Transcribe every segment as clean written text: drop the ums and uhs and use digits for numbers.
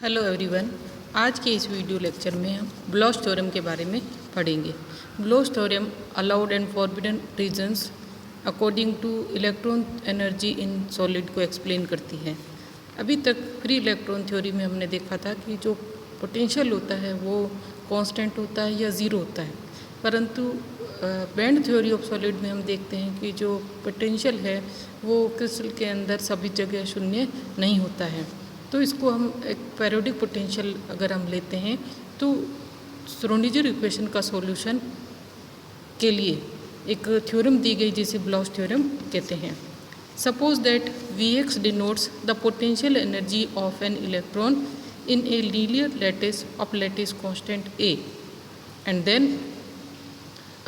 Hello everyone. आज के इस वीडियो लेक्चर में हम ब्लॉच थ्योरम के बारे में पढ़ेंगे। Blotch theorem allowed and forbidden reasons according two electron energy in solid को एक्सप्लेन करती है। अभी तक फ्री इलेक्ट्रॉन थ्योरी में हमने देखा था कि जो पोटेंशियल होता है वो कांस्टेंट होता है या ज़ीरो होता है, परंतु बैंड थ्योरी ऑफ सॉलिड में हम देखते हैं कि जो पोटेंशियल है वो क्रिस्टल के अंदर सभी जगह शून्य नहीं होता है। तो इसको हम एक पेरियोडिक पोटेंशियल अगर हम लेते हैं तो श्रोडिंगर इक्वेशन का सॉल्यूशन के लिए एक थ्योरम दी गई जिसे ब्लॉच थ्योरम कहते हैं। Suppose that Vx denotes the potential energy of an electron in a linear lattice of lattice constant A and then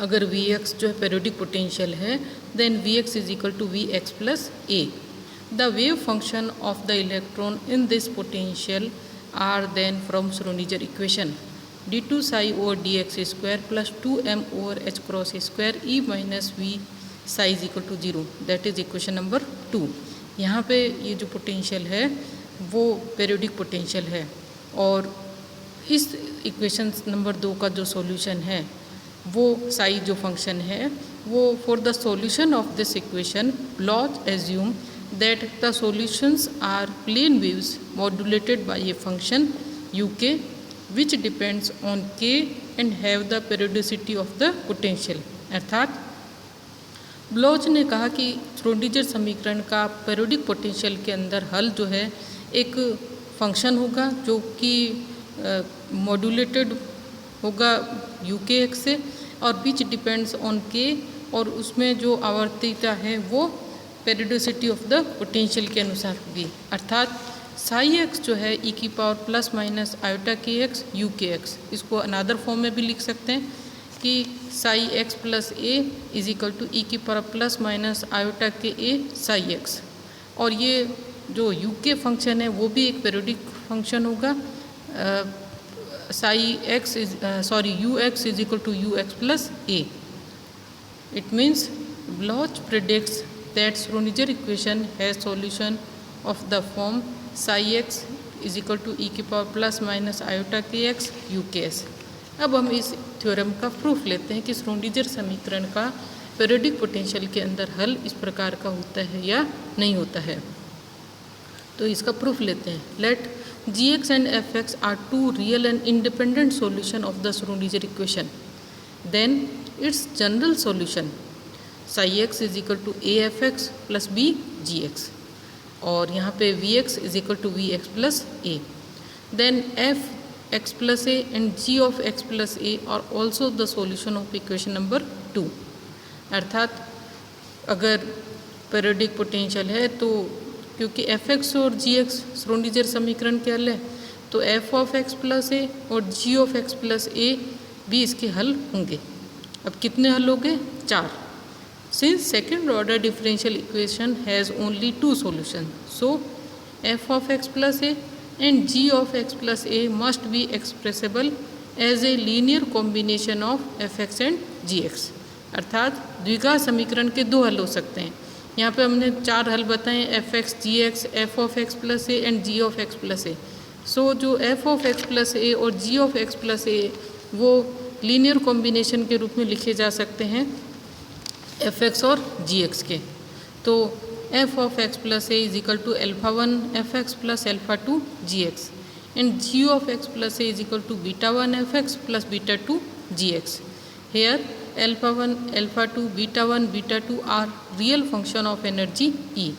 अगर Vx जो है पेरियोडिक पोटेंशियल है then Vx is equal to Vx plus A। The wave function of the electron in this potential are then from Schrödinger equation d2 psi over dx square plus 2m over h cross square e minus v psi is equal to 0। That is equation number 2। यहाँ पे ये जो potential है वो periodic potential है और इस equation number 2 का जो सॉल्यूशन है वो साई जो फंक्शन है वो for the solution of this equation blotch assume that the solutions are plane waves modulated by a function uk which depends on k and have the periodicity of the potential। अर्थात blotch ने कहा कि Schrodinger समीकरण का periodic potential के अंदर हल जो है एक फंक्शन होगा जो कि मॉड्यूलेटेड होगा uk से और विच डिपेंड्स ऑन k और उसमें जो आवर्तिता है वो पेरियोडिसिटी ऑफ द पोटेंशियल के अनुसार होगी। अर्थात साई एक्स जो है ई की power plus minus iota k x u k x, इसको अनादर फॉर्म में भी लिख सकते हैं कि psi x plus A is equal to e की power plus minus iota k a psi x. और ये जो यू के फंक्शन है वो भी एक पेरियोडिक फंक्शन होगा। Psi x is u x is equal to u x plus a. It means Bloch predicts that Schrödinger equation has solution of the form psi x is equal to e की power plus minus iota k x u के S. अब हम इस theorem का proof लेते हैं कि Schrodinger समीकरण का पेरियोडिक पोटेंशियल के अंदर हल इस प्रकार का होता है या नहीं होता है। तो इसका प्रूफ लेते हैं। Let Gx and Fx are two real and independent solution of the Schrödinger equation, then its general solution psi x is equal to a f x plus b g x और यहाँ पे v x is equal to v x plus a. Then f x plus a and g of x plus a are also the solution of equation number 2। अर्थात अगर periodic potential है तो क्योंकि F x और जी x Schrodinger समीकरण के हल है तो f of x plus a और जी ऑफ एक्स प्लस ए भी इसके हल होंगे। अब कितने हल होंगे? 4। Since second order differential equation has only two solutions, so f of x plus a and g of x plus a must be expressible as a linear combination of fx and gx। अर्थात द्विघात समीकरण के 2 हल हो सकते हैं। यहाँ पे हमने 4 हल बताए f x g x f of x plus a and g of x plus a. So जो f of x plus a और g of x plus a वो लीनियर कॉम्बिनेशन के रूप में लिखे जा सकते हैं एफ एक्स और जी एक्स के। तो f of x plus A is equal to alpha 1 f x plus alpha 2 g x and g of x plus A is equal to beta 1 f x plus beta 2 g x. Here alpha 1 alpha 2 beta 1 beta 2 are real function of energy E.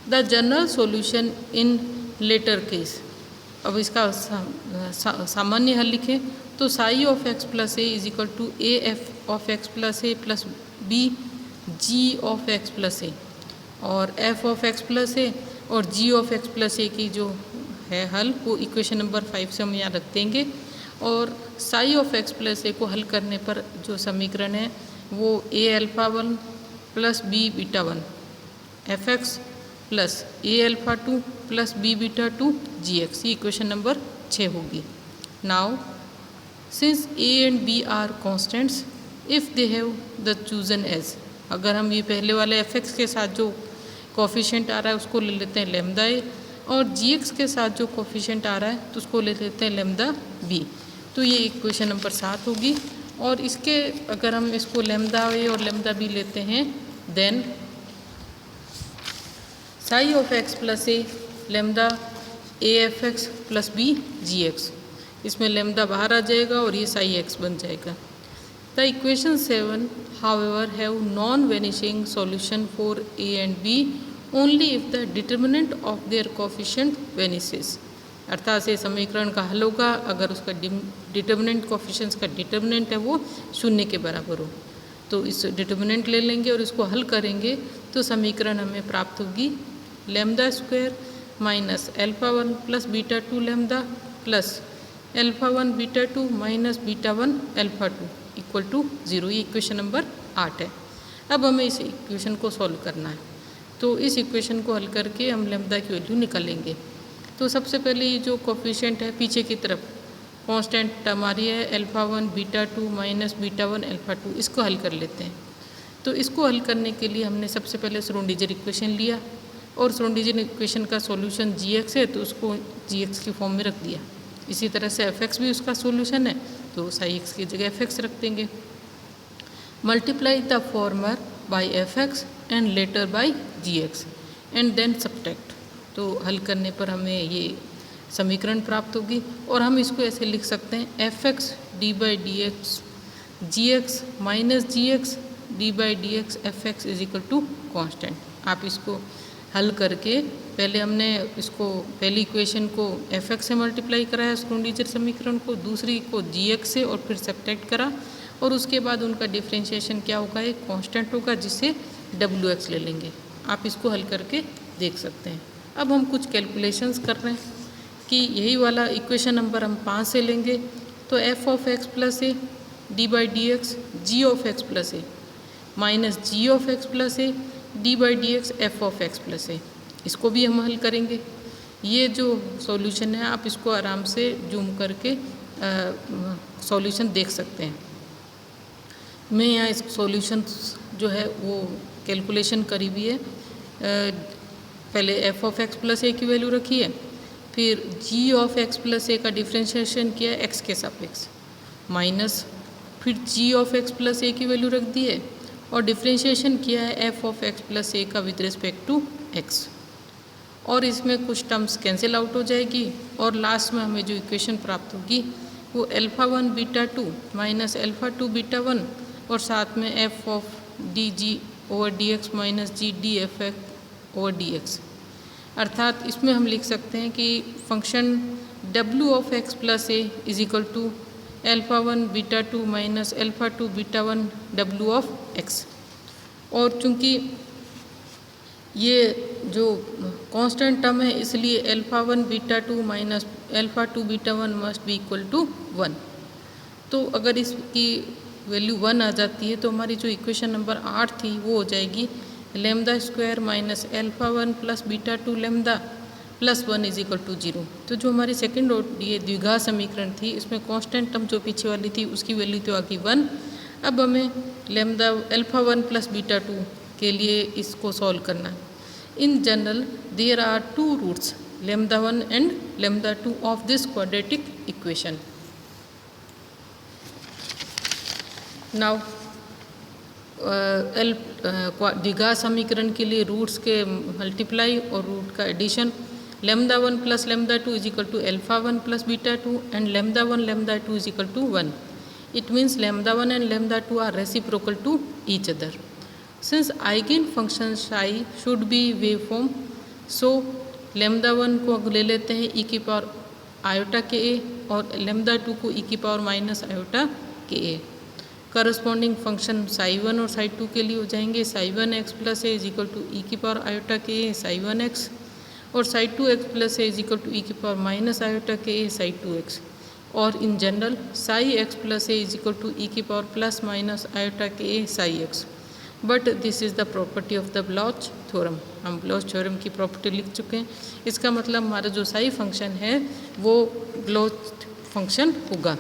The general solution in latter case. अब इसका सामान्य हल लिखें तो psi of x plus A is equal to a f of x plus a plus b g of x plus a और f of x plus a और g of x plus a की जो है हल वो equation number 5 से हम यहाँ रख देंगे। और psi of x plus a को हल करने पर जो समीकरण है वो a alpha 1 plus b beta 1 f x plus a alpha 2 plus b beta 2 g x, ये इक्वेशन नंबर 6 होगी। Now since a and b are constants if they have the chosen as, अगर हम ये पहले वाले एफ एक्स के साथ जो कोफिशिएंट आ रहा है उसको ले लेते हैं लेमदा ए और gx के साथ जो कोफिशिएंट आ रहा है तो उसको ले लेते हैं लैम्डा b। तो ये इक्वेशन नंबर 7 होगी। और इसके अगर हम इसको लैम्डा a और लैम्डा b लेते हैं then psi of x plus a lambda a f x plus b g x, इसमें लैम्डा बाहर आ जाएगा और ये साई एक्स बन जाएगा। The equation 7 however have non-vanishing solution for a and b only if the determinant of their coefficient vanishes। अर्थात ये समीकरण का हल होगा अगर उसका डिटर्मिनेंट कोफिशिएंट्स का डिटर्मिनेंट है वो शून्य के बराबर हो। तो इस डिटर्मिनेंट ले लेंगे और इसको हल करेंगे तो समीकरण हमें प्राप्त होगी lambda square minus alpha 1 plus beta 2 lambda plus alpha 1 beta 2 minus beta 1 alpha 2 equal to 0। ये इक्वेशन नंबर 8 है। अब हमें इस इक्वेशन को सॉल्व करना है। तो इस इक्वेशन को हल करके हम लैम्डा की वैल्यू निकालेंगे। तो सबसे पहले ये जो कोफिशिएंट है पीछे की तरफ कांस्टेंट टर्म आ रही है alpha 1 beta 2 minus beta 1 alpha 2, इसको हल कर लेते हैं। तो इसको हल करने के लिए हमने सबसे पहले श्रोडिंगर इक्वेशन लिया और श्रोडिंगर इक्वेशन का सॉल्यूशन gx है तो उसको gx की फॉर्म में रख दिया। इसी तरह से fx भी उसका सॉल्यूशन है तो साई x की जगह fx रख देंगे। Multiply the former by fx and latter by gx and then subtract. तो हल करने पर हमें ये समीकरण प्राप्त होगी और हम इसको ऐसे लिख सकते हैं fx d by d x g x minus g x d by d x f x is equal to constant. आप इसको हल करके पहले हमने इसको पहली इक्वेशन को fx से मल्टीप्लाई कराया श्रोडिंगर समीकरण को, दूसरी को gx से और फिर सब्ट्रैक्ट करा और उसके बाद उनका डिफरेंशिएशन क्या होगा, एक कांस्टेंट होगा जिसे wx ले लेंगे। आप इसको हल करके देख सकते हैं। अब हम कुछ कैलकुलेशंस कर रहे हैं कि यही वाला इक्वेशन नंबर हम 5 से लेंगे तो f of x plus a d by d x g of x plus a minus g of x plus a d by d x f of x plus a, इसको भी हम हल करेंगे। ये जो सॉल्यूशन है आप इसको आराम से जूम करके सॉल्यूशन देख सकते हैं। मैं यहाँ इस सॉल्यूशन जो है वो कैलकुलेशन करी हुई है। पहले F of x plus a की वैल्यू रखी है, फिर जी ऑफ एक्स प्लस ए का डिफ्रेंशिएशन किया है एक्स के सापेक्ष माइनस फिर जी ऑफ एक्स प्लस ए की वैल्यू रख दी है और डिफ्रेंशिएशन किया है एफ ऑफ एक्स प्लस ए का विद रिस्पेक्ट टू एक्स। और इसमें कुछ टर्म्स कैंसिल आउट हो जाएगी और लास्ट में हमें जो इक्वेशन प्राप्त होगी वो alpha 1 beta 2 minus alpha 2 beta 1 और साथ में F of D G over D X minus G D F X over D X. अर्थात इसमें हम लिख सकते हैं कि function w of x plus A is equal to alpha 1 beta 2 minus alpha 2 beta 1 w of x। और चूँकि ये जो कांस्टेंट टर्म है इसलिए alpha 1 beta 2 minus alpha 2 beta 1 must be equal to 1। तो अगर इसकी वैल्यू 1 आ जाती है तो हमारी जो इक्वेशन नंबर 8 थी वो हो जाएगी lambda square minus alpha 1 plus beta 2 lambda plus 1 is equal to 0। तो जो हमारी सेकेंड ये द्विघात समीकरण थी इसमें कांस्टेंट टर्म जो पीछे वाली थी उसकी वैल्यू तो आ गई 1। अब हमें लैम्डा अल्फा 1 प्लस बीटा 2 के लिए इसको सॉल्व करना है। In general there are 2 roots lambda 1 and lambda 2 of this quadratic equation. Now द्विघात समीकरण के लिए रूट्स के मल्टीप्लाई और रूट का addition lambda 1 plus lambda 2 is equal to alpha 1 plus beta 2 and lambda 1 lambda 2 is equal to 1। It means lambda 1 and lambda 2 are reciprocal to each other. Since eigenfunction psi should be waveform, so lambda 1 को ले लेते हैं e की power iota k a और lambda 2 को e की power minus iota k a। Corresponding function psi 1 और psi 2 के लिए हो जाएंगे psi 1 x plus a is equal to e की power iota k a psi 1 x और psi 2 x plus a is equal to e की power minus iota k a psi 2 x। और in general psi x plus A is equal to e की power plus minus iota k a psi x. But this is the property of the Bloch theorem. हम Bloch theorem की property लिख चुके हैं। इसका मतलब हमारा जो साई फंक्शन है वो ब्लॉच फंक्शन होगा।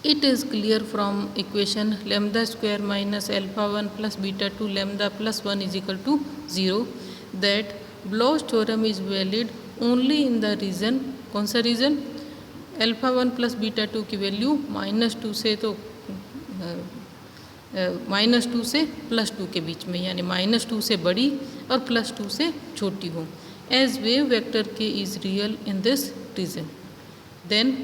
It is clear from equation lambda square minus alpha 1 plus beta 2 lambda plus 1 is equal to 0 that Bloch theorem is valid only in the region, कौन सा रीजन, अल्फ़ा 1 प्लस बीटा 2 की value -2 से तो -2 से +2 के बीच में, यानी -2 से बड़ी और +2 से छोटी हो, as wave vector K is real in this region, then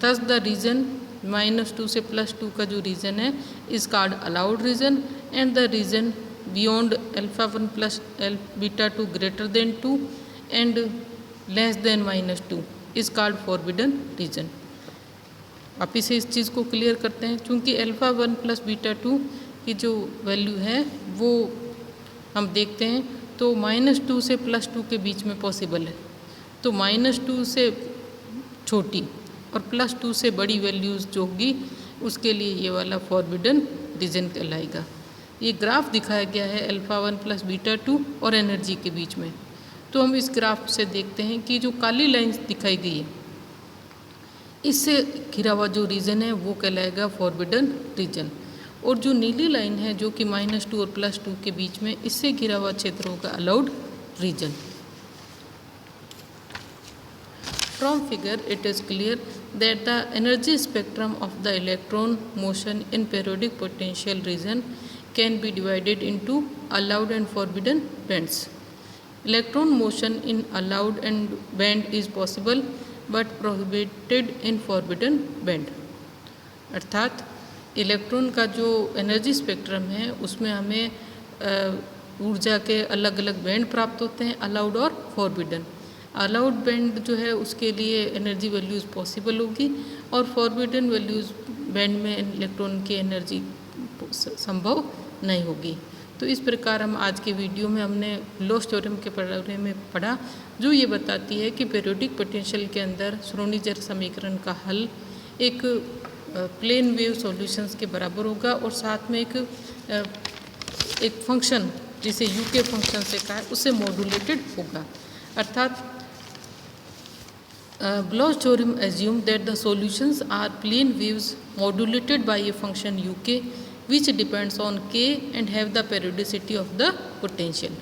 thus the region -2 से +2 का जो रीजन है is called allowed region, and the region beyond alpha 1 plus beta 2 greater than 2 and less than -2 is called forbidden region. आप इसे इस चीज़ को clear करते हैं, चूँकि अल्फ़ा 1 प्लस बीटा 2 की जो वैल्यू है वो हम देखते हैं तो -2 से +2 के बीच में पॉसिबल है, तो -2 से छोटी और +2 से बड़ी वैल्यूज़ जो होगी उसके लिए ये वाला फॉरबिडन रीजन कहलाएगा। ये ग्राफ दिखाया गया है अल्फ़ा 1 प्लस बीटा 2 और एनर्जी के बीच में। तो हम इस ग्राफ से देखते हैं कि जो काली लाइन दिखाई गई है इससे घिरा हुआ जो रीजन है वो कहलाएगा फॉरबिडन रीजन, और जो नीली लाइन है जो कि -2 और +2 के बीच में इससे घिरा हुआ क्षेत्र होगा allowed reason. From figure it is clear that the energy spectrum of the electron motion in periodic potential region can be divided into allowed and forbidden bands. Electron motion in allowed and band is possible but prohibited in forbidden band. अर्थात electron का जो energy spectrum है उसमें हमें ऊर्जा के अलग अलग बैंड प्राप्त होते हैं, अलाउड और फॉरबिडन। अलाउड बैंड जो है उसके लिए एनर्जी वैल्यूज़ पॉसिबल होगी और फॉरबिडन वैल्यूज़ बैंड में इलेक्ट्रॉन की एनर्जी संभव नहीं होगी। तो इस प्रकार हम आज के वीडियो में हमने ब्लॉच थ्योरम के बारे में पढ़ा, जो ये बताती है कि पीरियोडिक पोटेंशियल के अंदर श्रोडिंगर समीकरण का हल एक प्लेन वेव सॉल्यूशंस के बराबर होगा और साथ में एक फंक्शन जिसे यू के फंक्शन से कहा है उससे मॉड्यूलेटेड होगा। अर्थात Bloch theorem assumes that the solutions are plane waves modulated by a function uk which depends on k and have the periodicity of the potential.